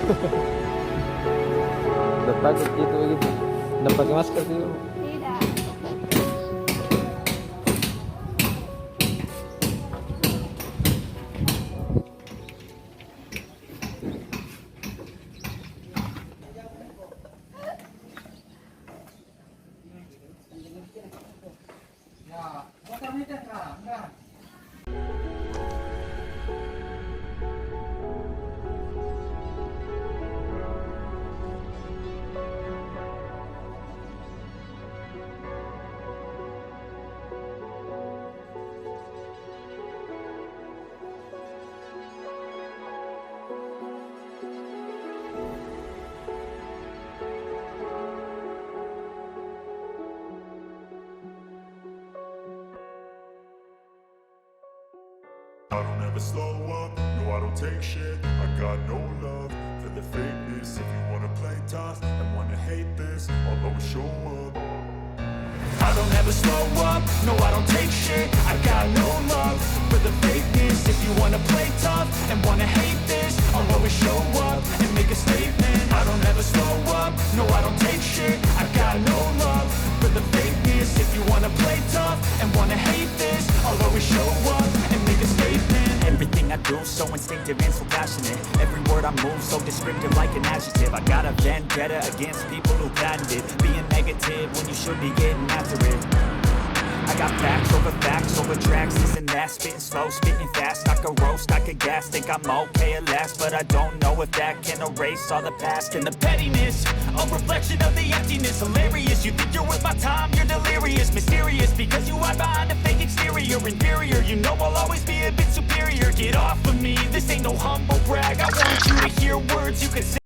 Udah takut gitu begitu. Udah pakai masker sih. Tidak. I don't ever slow up, no I don't take shit. I got no love for the fakeness. If you wanna play tough and wanna hate this, I'll always show up. I don't ever slow up, no I don't take shit. I got no love for the fakeness. If you wanna play tough and wanna hate this, I'll always show up and make a statement. I don't ever slow up, no I don't take shit. I got no love for the fakeness. If you wanna play tough and wanna hate this, I'll always show up and make a statement. Everything I do so instinctive and so passionate. Every word I move so descriptive like an adjective. I got a vendetta against people who patented being negative when you should be getting after it. I got facts over tracks, this and that, spitting slow, spitting fast. I could roast, I could gas, think I'm okay at last, but I don't know if that can erase all the past and the pettiness. A reflection of the emptiness, hilarious. You think you're worth my time, you're delirious, mysterious, because you hide behind a fake exterior, inferior. You know I'll always be a bit superior. Get off of me, this ain't no humble brag. I want you to hear words you can say